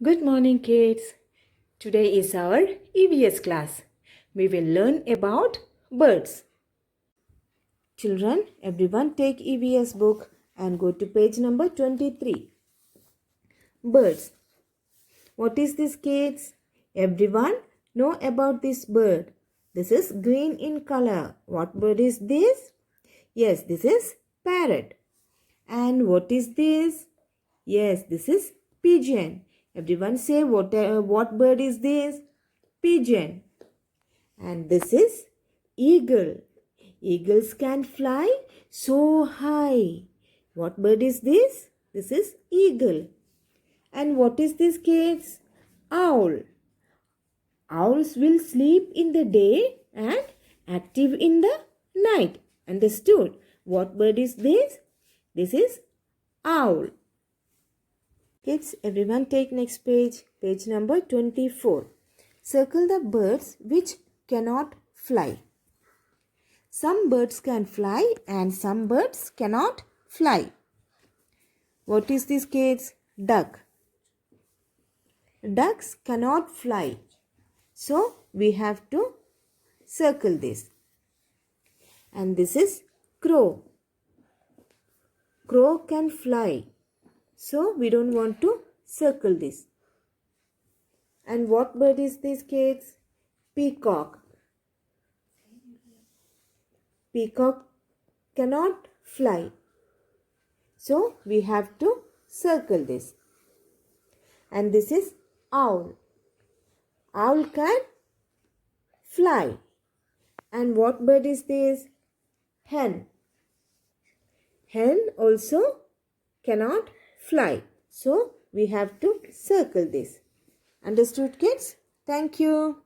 Good morning, kids. Today is our EVS class. We will learn about birds. Children, everyone take EVS book and go to page number 23. Birds. What is this, kids? Everyone know about this bird. This is green in color. What bird is this? Yes, this is parrot. And what is this? Yes, this is pigeon. Everyone say what bird is this? Pigeon. And this is eagle. Eagles can fly so high. What bird is this? This is eagle. And what is this, kids? Owl. Owls will sleep in the day and active in the night. Understood? What bird is this? This is owl. Kids, everyone take next page. Page number 24. Circle the birds which cannot fly. Some birds can fly and some birds cannot fly. What is this, kids? Duck. Ducks cannot fly. So, we have to circle this. And this is crow. Crow can fly. So, we don't want to circle this. And what bird is this, kids? Peacock. Peacock cannot fly. So, we have to circle this. And this is owl. Owl can fly. And what bird is this? Hen. Hen also cannot fly. So, we have to circle this. Understood, kids? Thank you.